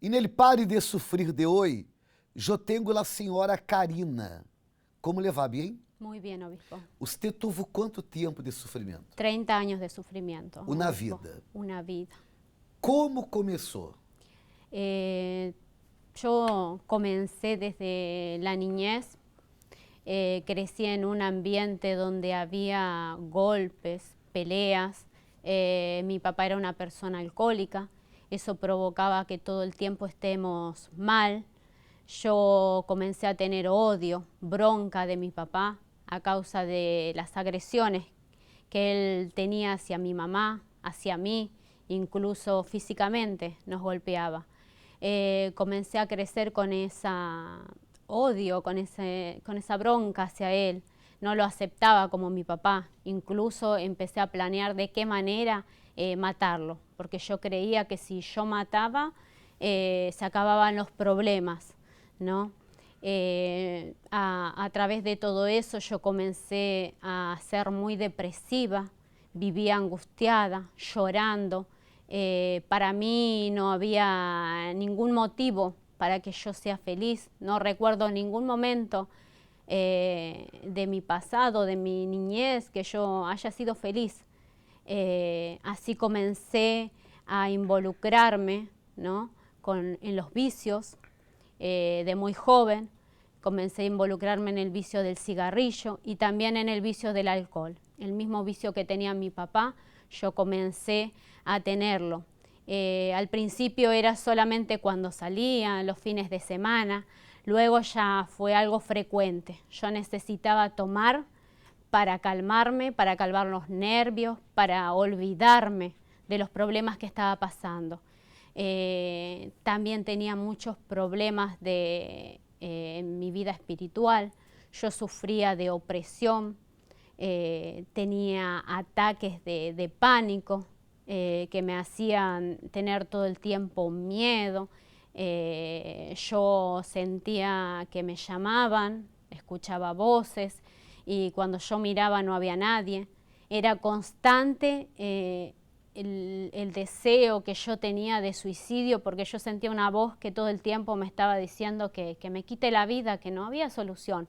E nele Pare de Sufrir de hoje, eu tenho a senhora Karina. Como le va bien? Muy bien, obispo. Usted tuvo quanto tempo de sofrimento? 30 años de sufrimiento. Una obispo. vida. Una vida. Como começou? Yo comencé desde la niñez. Crecí en un ambiente donde había golpes, peleas. Mi papá era una persona alcohólica. Eso provocaba que todo el tiempo estemos mal. Yo comencé a tener odio, bronca de mi papá a causa de las agresiones que él tenía hacia mi mamá, hacia mí, incluso físicamente nos golpeaba. Comencé a crecer con esa odio, con esa bronca hacia él. No lo aceptaba como mi papá. Incluso empecé a planear de qué manera matarlo, porque yo creía que si yo mataba se acababan los problemas, ¿no? A través de todo eso yo comencé a ser muy depresiva, vivía angustiada, llorando. Para mí no había ningún motivo para que yo sea feliz. No recuerdo ningún momento de mi pasado, de mi niñez, que yo haya sido feliz. Así comencé a involucrarme, ¿no? en los vicios. De muy joven comencé a involucrarme en el vicio del cigarrillo y también en el vicio del alcohol. El mismo vicio que tenía mi papá, yo comencé a tenerlo. Al principio era solamente cuando salía, los fines de semana, luego ya fue algo frecuente. Yo necesitaba tomar para calmarme, para calmar los nervios, para olvidarme de los problemas que estaba pasando. También tenía muchos problemas en mi vida espiritual. Yo sufría de opresión, tenía ataques de pánico que me hacían tener todo el tiempo miedo. Yo sentía que me llamaban, escuchaba voces y cuando yo miraba no había nadie. Era constante el deseo que yo tenía de suicidio, porque yo sentía una voz que todo el tiempo me estaba diciendo que me quite la vida, que no había solución.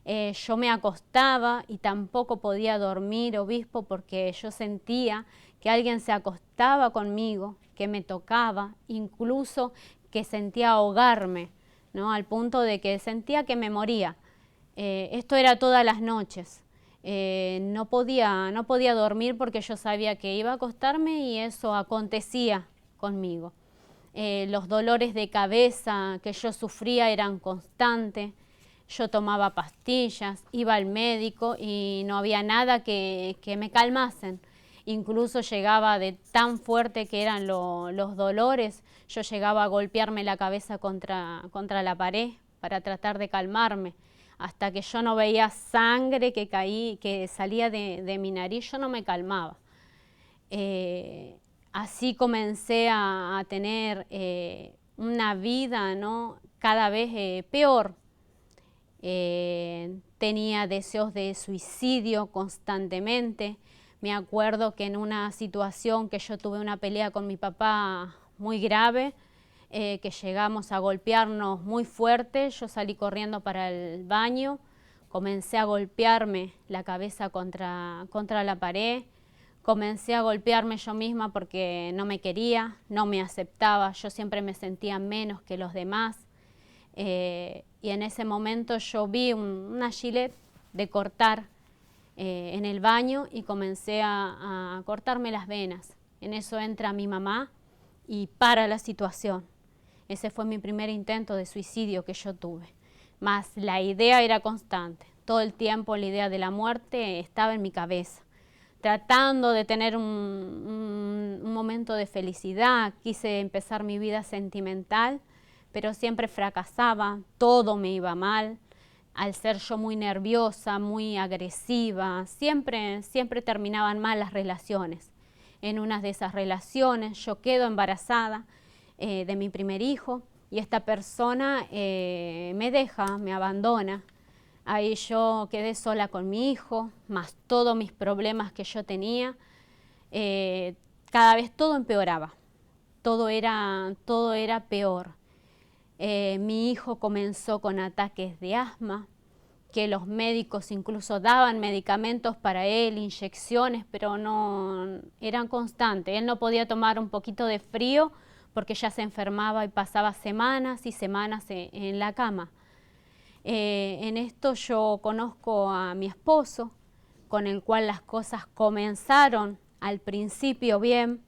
Yo me acostaba y tampoco podía dormir, obispo, porque yo sentía que alguien se acostaba conmigo, que me tocaba, incluso que sentía ahogarme, ¿no? Al punto de que sentía que me moría. Esto era todas las noches. No podía dormir porque yo sabía que iba a acostarme y eso acontecía conmigo. Los dolores de cabeza que yo sufría eran constantes. Yo tomaba pastillas, iba al médico y no había nada que me calmasen. Incluso llegaba de tan fuerte que eran los dolores, yo llegaba a golpearme la cabeza contra la pared para tratar de calmarme. Hasta que yo no veía sangre que salía de mi nariz, yo no me calmaba. Así comencé a tener una vida, ¿no? Cada vez peor. Tenía deseos de suicidio constantemente. Me acuerdo que en una situación que yo tuve una pelea con mi papá muy grave, que llegamos a golpearnos muy fuerte, yo salí corriendo para el baño, comencé a golpearme la cabeza contra la pared, comencé a golpearme yo misma porque no me quería, no me aceptaba, yo siempre me sentía menos que los demás. Y en ese momento yo vi una gilet de cortar en el baño y comencé a cortarme las venas. En eso entra mi mamá y para la situación. Ese fue mi primer intento de suicidio que yo tuve. Más la idea era constante. Todo el tiempo la idea de la muerte estaba en mi cabeza. Tratando de tener un momento de felicidad, quise empezar mi vida sentimental, pero siempre fracasaba, todo me iba mal. Al ser yo muy nerviosa, muy agresiva, siempre terminaban mal las relaciones. En una de esas relaciones yo quedo embarazada de mi primer hijo y esta persona me deja, me abandona. Ahí yo quedé sola con mi hijo, más todos mis problemas que yo tenía. Cada vez todo empeoraba. todo era peor. Mi hijo comenzó con ataques de asma, que los médicos incluso daban medicamentos para él, inyecciones, pero no eran constantes. Él no podía tomar un poquito de frío porque ya se enfermaba y pasaba semanas y semanas en la cama. En esto yo conozco a mi esposo, con el cual las cosas comenzaron al principio bien,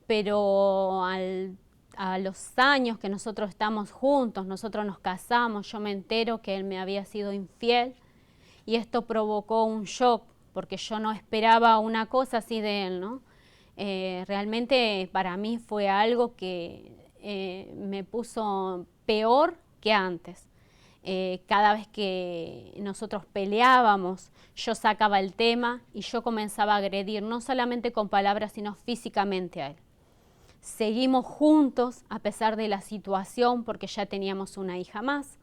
pero a los años que nosotros estamos juntos, nosotros nos casamos, yo me entero que él me había sido infiel y esto provocó un shock porque yo no esperaba una cosa así de él, ¿no? Realmente para mí fue algo que me puso peor que antes. Cada vez que nosotros peleábamos, yo sacaba el tema y yo comenzaba a agredir, no solamente con palabras, sino físicamente a él. Seguimos juntos a pesar de la situación porque ya teníamos una hija más,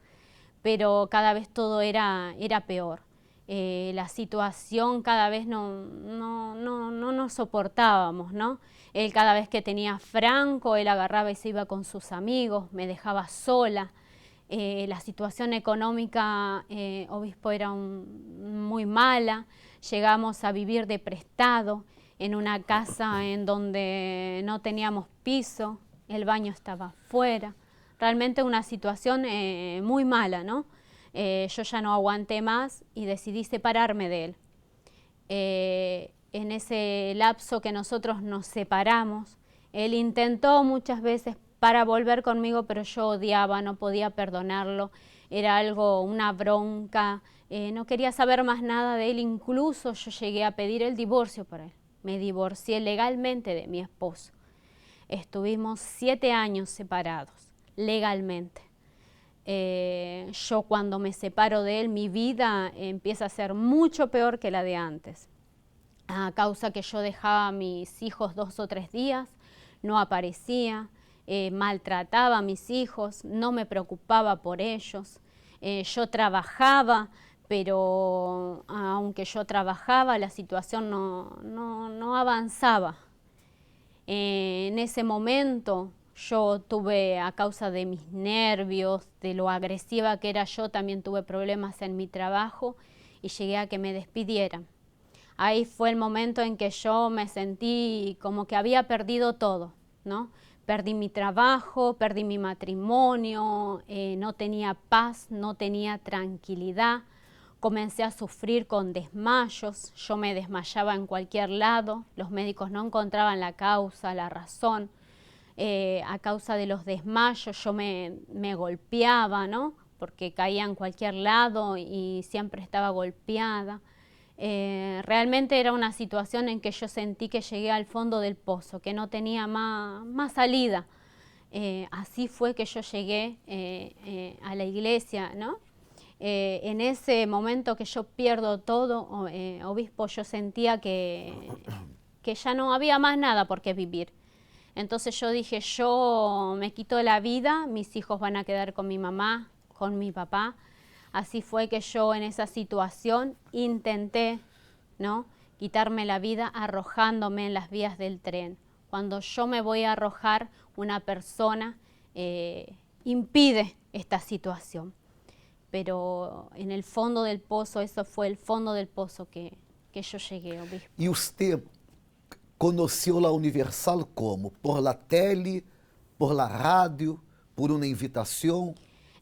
pero cada vez todo era peor. La situación cada vez no nos soportábamos, ¿no? Él cada vez que tenía franco, él agarraba y se iba con sus amigos, me dejaba sola. La situación económica, obispo, era muy mala. Llegamos a vivir de prestado en una casa en donde no teníamos piso, el baño estaba afuera. Realmente una situación muy mala, ¿no? Yo ya no aguanté más y decidí separarme de él. En ese lapso que nosotros nos separamos, él intentó muchas veces para volver conmigo, pero yo odiaba, no podía perdonarlo. Era algo, una bronca, no quería saber más nada de él. Incluso yo llegué a pedir el divorcio por él. Me divorcié legalmente de mi esposo. Estuvimos 7 años separados, legalmente. Yo cuando me separo de él, mi vida empieza a ser mucho peor que la de antes. A causa que yo dejaba a mis hijos 2 o 3 días, no aparecía, maltrataba a mis hijos, no me preocupaba por ellos. Yo trabajaba, pero aunque yo trabajaba, la situación no avanzaba. En ese momento yo tuve, a causa de mis nervios, de lo agresiva que era yo, también tuve problemas en mi trabajo y llegué a que me despidieran. Ahí fue el momento en que yo me sentí como que había perdido todo, ¿no? Perdí mi trabajo, perdí mi matrimonio, no tenía paz, no tenía tranquilidad. Comencé a sufrir con desmayos, yo me desmayaba en cualquier lado, los médicos no encontraban la causa, la razón. A causa de los desmayos yo me golpeaba, ¿no? Porque caía en cualquier lado y siempre estaba golpeada. Realmente era una situación en que yo sentí que llegué al fondo del pozo, que no tenía más salida. Así fue que yo llegué a la iglesia, ¿no? En ese momento que yo pierdo todo, obispo, yo sentía que ya no había más nada por qué vivir. Entonces yo dije, yo me quito la vida, mis hijos van a quedar con mi mamá, con mi papá. Así fue que yo en esa situación intenté, ¿no?, quitarme la vida arrojándome en las vías del tren. Cuando yo me voy a arrojar, una persona impide esta situación. Pero en el fondo del pozo, eso fue el fondo del pozo que yo llegué, obispo. E usted conheceu la Universal como? Por la tele, por la radio, por una invitación?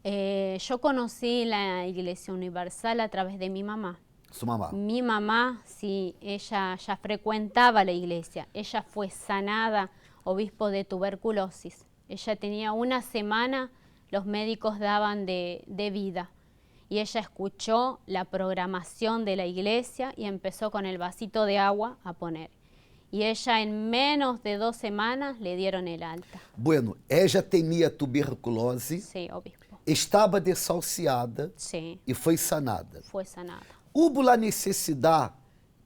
Yo conocí la Iglesia Universal a través de mi mamá. Su mamá. Mi mamá, sí, ella ya frecuentaba la iglesia. Ella fue sanada, obispo, de tuberculosis. Ella tenía 1 semana, los médicos daban de vida. Y ella escuchó la programación de la iglesia y empezó con el vasito de agua a poner. Y ella en menos de 2 semanas le dieron el alta. Bueno, ella tenía tuberculose. Sí, obispo. Estava desahuciada Sí, e foi sanada. fue sanada. Hubo a necessidade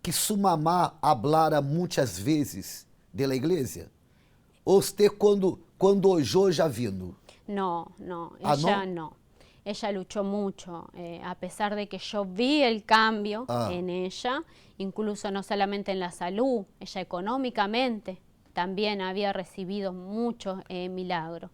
que sua mamá hablara muitas vezes de la igreja? Ou você, quando oyó, já vino? No, Ah, ella ¿no? no. Ella luchó mucho, a pesar de que yo vi el cambio en ella, incluso no solamente en la salud, ella económicamente también había recibido muchos milagros.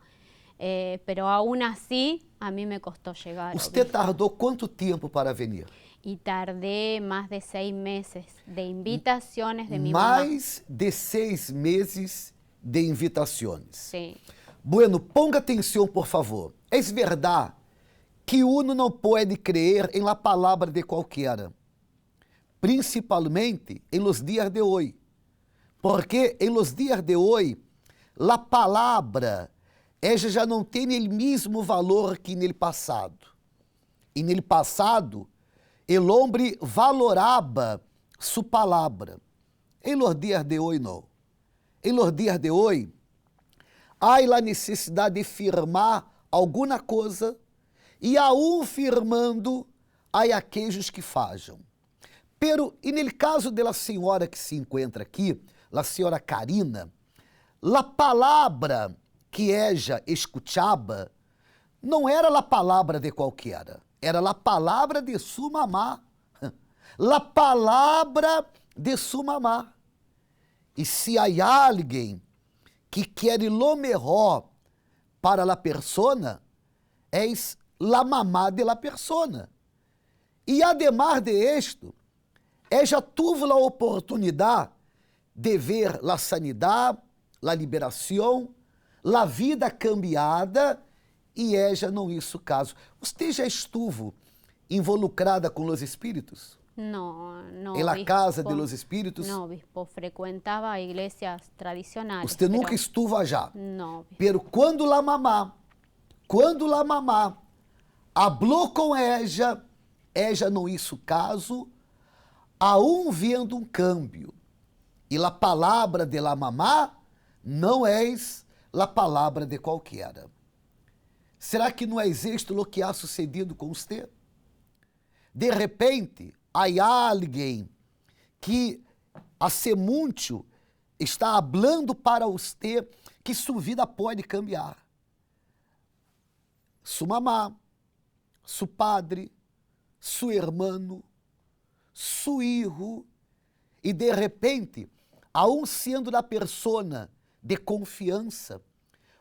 Pero aún así, a mí me costó llegar. Usted tardou quanto tempo para venir? Y tardé más de 6 meses de invitaciones de mi mamá. Mais de 6 meses de invitações. Sí. Bueno, ponga atenção, por favor. É verdade que uno não pode crer em la palavra de qualquer, principalmente em los dias de hoje. Porque em los dias de hoje, la palavra ela já não tem o mesmo valor que no passado. E no passado, o homem valorava sua palavra. Em los dias de hoje, não. Em los dias de hoje, há a necessidade de firmar alguma coisa e aún firmando, há aqueles que fajam. Pero, e no caso da senhora que se encontra aqui, a senhora Karina, a palavra que ella escutava não era a palavra de qualquer, era a palavra de sua mamá. A palavra de sua mamá. E se há alguém que quer lo melhor para a persona, és la mamá de la persona. E además de esto, ella tuvo a oportunidade de ver a sanidade, a liberação, a vida cambiada, e ella não hizo caso. Você já estuvo involucrada com os espíritos? No, no. En la casa de los espíritus? No, obispo, frecuentaba iglesias tradicionales. Você nunca estuvo allá? No, obispo. Pero quando la mamá hablou com ella, ella não hizo caso, aún vendo um câmbio. E a palavra de la mamá não é a palavra de qualquer. Será que não é isto o que ha sucedido com você? De repente, há alguém que hace muito está hablando para você que sua vida pode cambiar. Sua mamá, seu padre, seu irmão, seu filho, e de repente, aún sendo uma persona de confiança,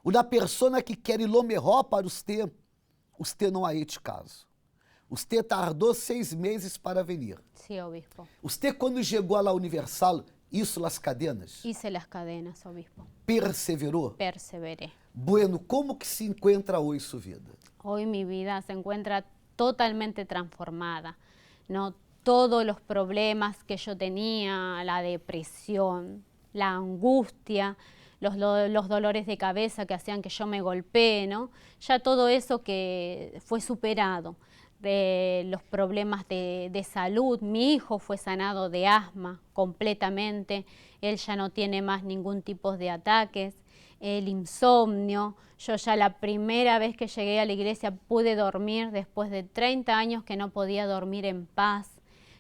uma persona que quer lo melhor para você não há este caso. Você tardou 6 meses para vir. Sí, obispo. Você, quando chegou à Universal, hizo as cadenas? Hice las cadenas, obispo. Perseverou? Perseveré. Bueno, como que se encontra hoje sua vida? Hoy mi vida se encuentra totalmente transformada, ¿no? Todos los problemas que yo tenía, la depresión, la angustia, los dolores de cabeza que hacían que yo me golpee, ¿no? Ya todo eso que fue superado. De los problemas de salud, mi hijo fue sanado de asma completamente, él ya no tiene más ningún tipo de ataques, el insomnio, yo ya la primera vez que llegué a la iglesia pude dormir después de 30 años que no podía dormir en paz,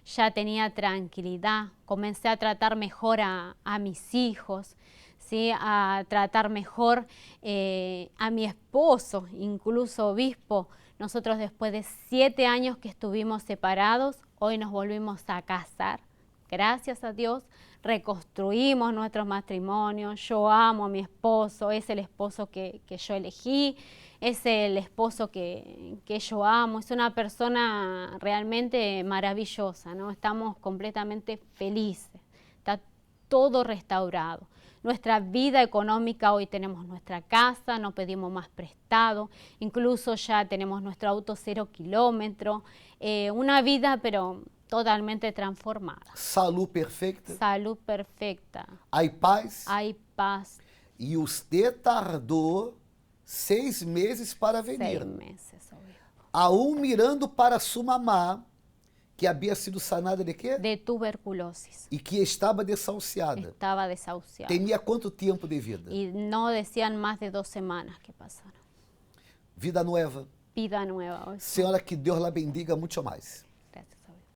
ya tenía tranquilidad, comencé a tratar mejor a mis hijos, ¿sí? A tratar mejor a mi esposo, incluso obispo. Nosotros después de 7 años que estuvimos separados, hoy nos volvimos a casar. Gracias a Dios, reconstruimos nuestro matrimonio. Yo amo a mi esposo, es el esposo que yo elegí, es el esposo que yo amo. Es una persona realmente maravillosa, ¿no? Estamos completamente felices, está todo restaurado. Nuestra vida económica, hoy tenemos nuestra casa, no pedimos más prestado, incluso ya tenemos nuestro auto 0 kilómetros, una vida pero totalmente transformada. Salud perfeita? Salud perfecta. Hay paz? Hay paz. E usted tardou 6 meses para vir. 6 meses, obispo. Aún mirando para sua mamá, que havia sido sanada de quê? De tuberculosis. E que estava desahuciada. Estaba desahuciada. Tinha quanto tempo de vida? Y no decían más de 2 semanas que pasaron. Vida nova. Vida nueva, obispo. Senhora, que Deus la bendiga muito mais.